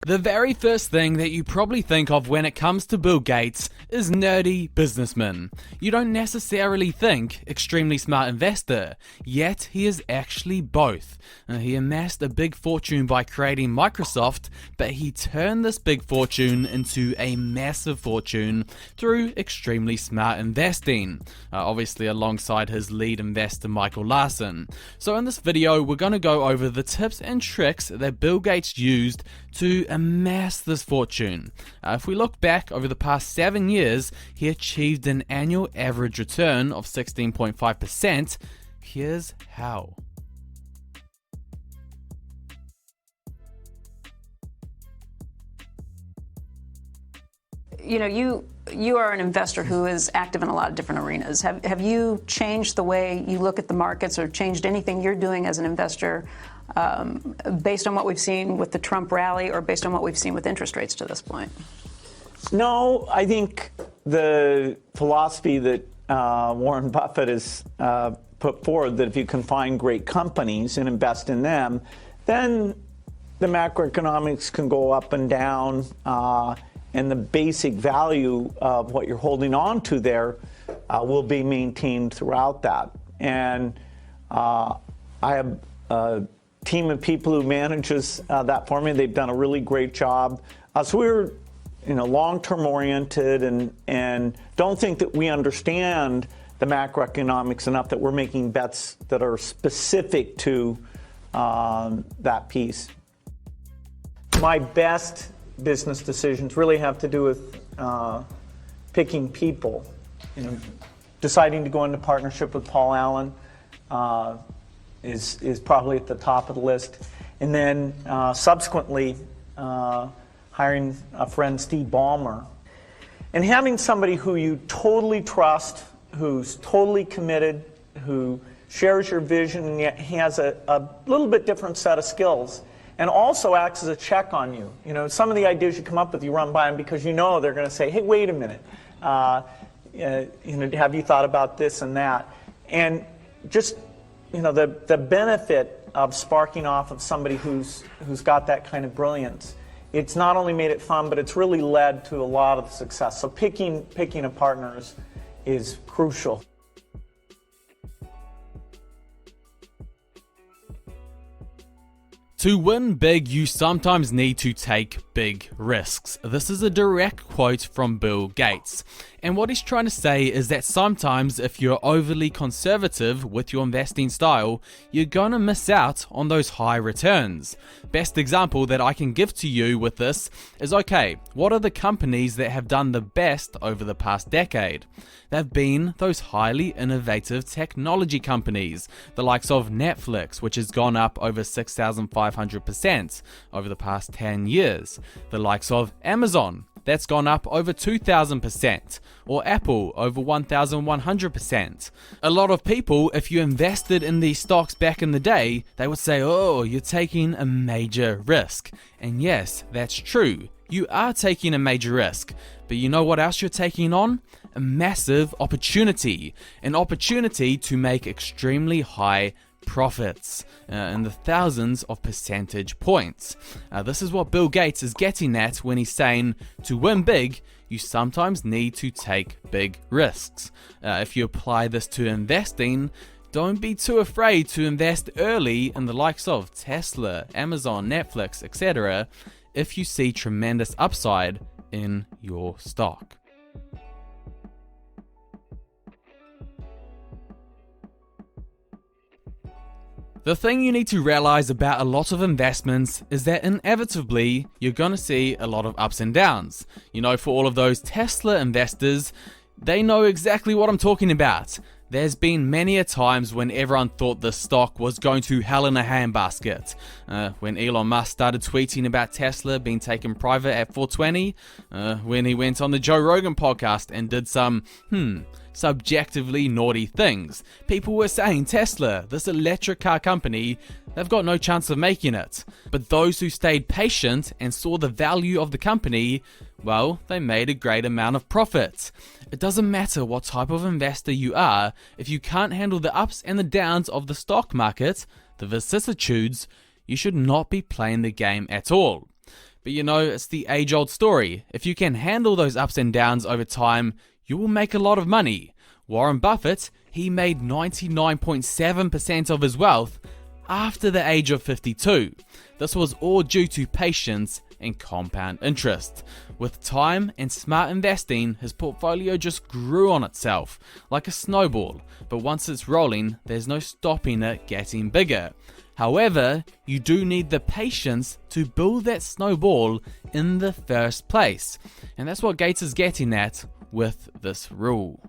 The very first thing that you probably think of when it comes to Bill Gates is nerdy businessman. You don't necessarily think extremely smart investor, yet he is actually both. He amassed a big fortune by creating Microsoft, but he turned this big fortune into a massive fortune through extremely smart investing, obviously alongside his lead investor Michael Larson. So in this video we're going to go over the tips and tricks that Bill Gates used to amass this fortune. If we look back over the past 7 years, he achieved an annual average return of 16.5%. Here's how. You know, you are an investor who is active in a lot of different arenas. Have you changed the way you look at the markets or changed anything you're doing as an investor based on what we've seen with the Trump rally or based on what we've seen with interest rates to this point? No, I think the philosophy that Warren Buffett has put forward, that if you can find great companies and invest in them, then the macroeconomics can go up and down, and the basic value of what you're holding on to there will be maintained throughout that. And I have a team of people who manages that for me. They've done a really great job. So we're long-term oriented and don't think that we understand the macroeconomics enough that we're making bets that are specific to that piece. My best business decisions really have to do with picking people. Deciding to go into partnership with Paul Allen is probably at the top of the list, and then subsequently hiring a friend, Steve Ballmer, and having somebody who you totally trust, who's totally committed, who shares your vision and yet has a little bit different set of skills, and also acts as a check on you. Some of the ideas you come up with, you run by them because they're going to say, hey, wait a minute, have you thought about this and that? And just, the benefit of sparking off of somebody who's got that kind of brilliance, it's not only made it fun, but it's really led to a lot of success. So picking a partner is crucial. To win big, you sometimes need to take big risks. This is a direct quote from Bill Gates. And what he's trying to say is that sometimes if you're overly conservative with your investing style, you're gonna miss out on those high returns. Best example that I can give to you with this is, okay, what are the companies that have done the best over the past decade? They've been those highly innovative technology companies, the likes of Netflix, which has gone up over 6,500% over the past 10 years, the likes of Amazon, that's gone up over 2,000%, or Apple over 1,100%. A lot of people, if you invested in these stocks back in the day, they would say, oh, you're taking a major risk. And yes, that's true. You are taking a major risk. But you know what else you're taking on? A massive opportunity. An opportunity to make extremely high profits in the thousands of percentage points. This is what Bill Gates is getting at when he's saying to win big, you sometimes need to take big risks. If you apply this to investing, don't be too afraid to invest early in the likes of Tesla, Amazon, Netflix, etc. if you see tremendous upside in your stock. The thing you need to realize about a lot of investments is that inevitably you're gonna see a lot of ups and downs. For all of those Tesla investors, they know exactly what I'm talking about. There's been many a times when everyone thought the stock was going to hell in a handbasket. When Elon Musk started tweeting about Tesla being taken private at 420, when he went on the Joe Rogan podcast and did some, subjectively naughty things. People were saying Tesla, this electric car company, they've got no chance of making it. But those who stayed patient and saw the value of the company, well, they made a great amount of profit. It doesn't matter what type of investor you are, if you can't handle the ups and the downs of the stock market, the vicissitudes, you should not be playing the game at all. But you know, it's the age-old story. If you can handle those ups and downs over time, you will make a lot of money. Warren Buffett, he made 99.7% of his wealth after the age of 52. This was all due to patience and compound interest. With time and smart investing, his portfolio just grew on itself, like a snowball, but once it's rolling, there's no stopping it getting bigger. However, you do need the patience to build that snowball in the first place, and that's what Gates is getting at with this rule.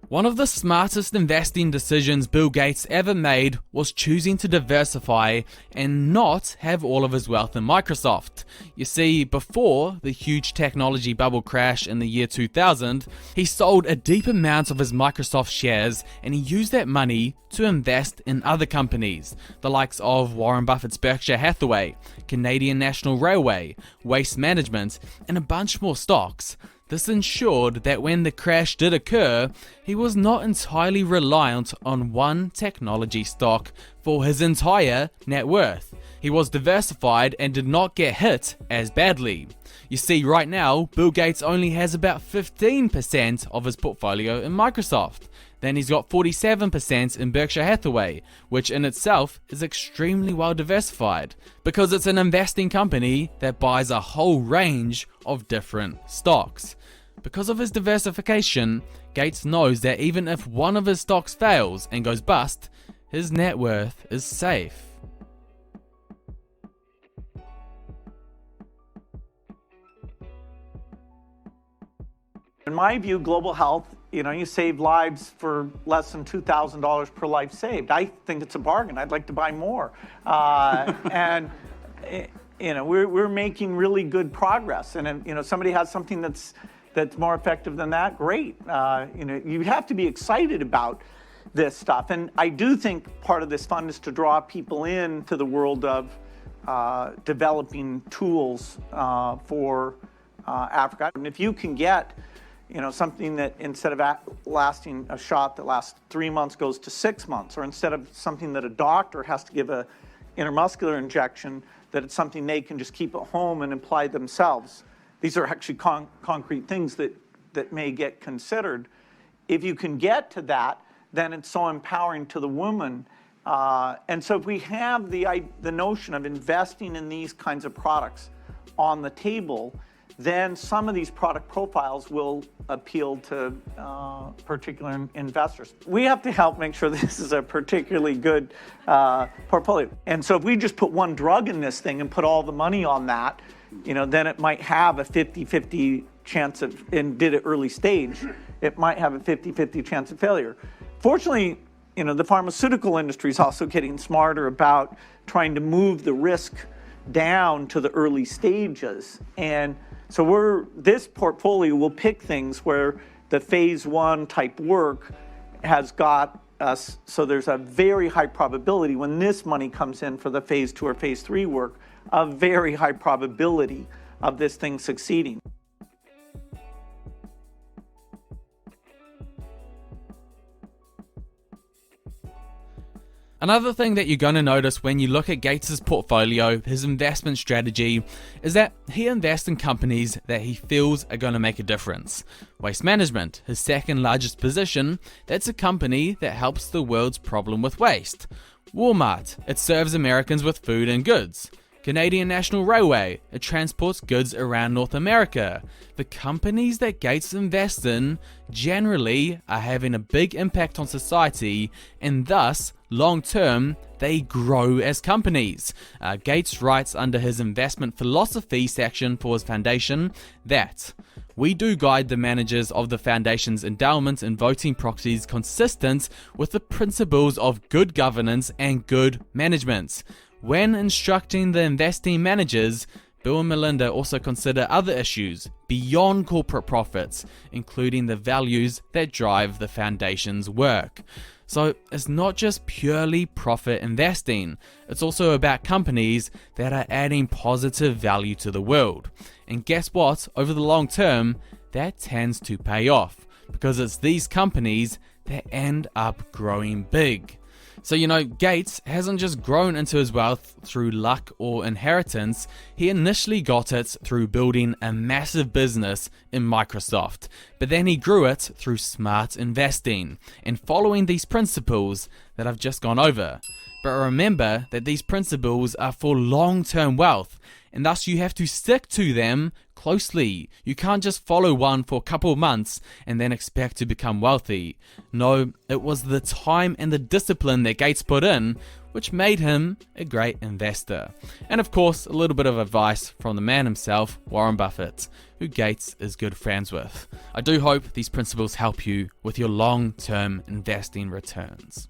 One of the smartest investing decisions Bill Gates ever made was choosing to diversify and not have all of his wealth in Microsoft. You see, before the huge technology bubble crash in the year 2000, he sold a deep amount of his Microsoft shares and he used that money to invest in other companies, the likes of Warren Buffett's Berkshire Hathaway, Canadian National Railway, Waste Management, and a bunch more stocks. This ensured that when the crash did occur, he was not entirely reliant on one technology stock for his entire net worth. He was diversified and did not get hit as badly. You see, right now, Bill Gates only has about 15% of his portfolio in Microsoft. Then he's got 47% in Berkshire Hathaway, which in itself is extremely well diversified, because it's an investing company that buys a whole range of different stocks. Because of his diversification, Gates knows that even if one of his stocks fails and goes bust, his net worth is safe. In my view, global health, you save lives for less than $2,000 per life saved. I think it's a bargain. I'd like to buy more. And we're making really good progress. And if somebody has something that's more effective than that, great. You have to be excited about this stuff. And I do think part of this fund is to draw people into the world of developing tools for Africa. And if you can get something that instead of lasting a shot that lasts 3 months goes to 6 months, or instead of something that a doctor has to give a intramuscular injection, that it's something they can just keep at home and apply themselves. These are actually concrete things that may get considered. If you can get to that, then it's so empowering to the woman. And so if we have the notion of investing in these kinds of products on the table, then some of these product profiles will appeal to particular investors. We have to help make sure this is a particularly good portfolio. And so if we just put one drug in this thing and put all the money on that, then it might have a 50-50 chance of, and did it early stage, it might have a 50-50 chance of failure. Fortunately, the pharmaceutical industry is also getting smarter about trying to move the risk down to the early stages. And so this portfolio will pick things where the phase 1 type work has got us, so there's a very high probability when this money comes in for the phase 2 or phase 3 work, a very high probability of this thing succeeding. Another thing that you're going to notice when you look at Gates' portfolio, his investment strategy, is that he invests in companies that he feels are going to make a difference. Waste Management, his second largest position, that's a company that helps the world's problem with waste. Walmart, it serves Americans with food and goods. Canadian National Railway, it transports goods around North America. The companies that Gates invests in generally are having a big impact on society, and thus, long term, they grow as companies. Gates writes under his investment philosophy section for his foundation that we do guide the managers of the foundation's endowment and voting proxies consistent with the principles of good governance and good management. When instructing the investing managers, Bill and Melinda also consider other issues beyond corporate profits, including the values that drive the foundation's work. So it's not just purely profit investing, it's also about companies that are adding positive value to the world. And guess what? Over the long term, that tends to pay off, because it's these companies that end up growing big. So, Gates hasn't just grown into his wealth through luck or inheritance. He initially got it through building a massive business in Microsoft, but then he grew it through smart investing and following these principles that I've just gone over. But remember that these principles are for long-term wealth, and thus you have to stick to them closely. You can't just follow one for a couple of months and then expect to become wealthy. No, it was the time and the discipline that Gates put in which made him a great investor. And of course, a little bit of advice from the man himself, Warren Buffett, who Gates is good friends with. I do hope these principles help you with your long-term investing returns.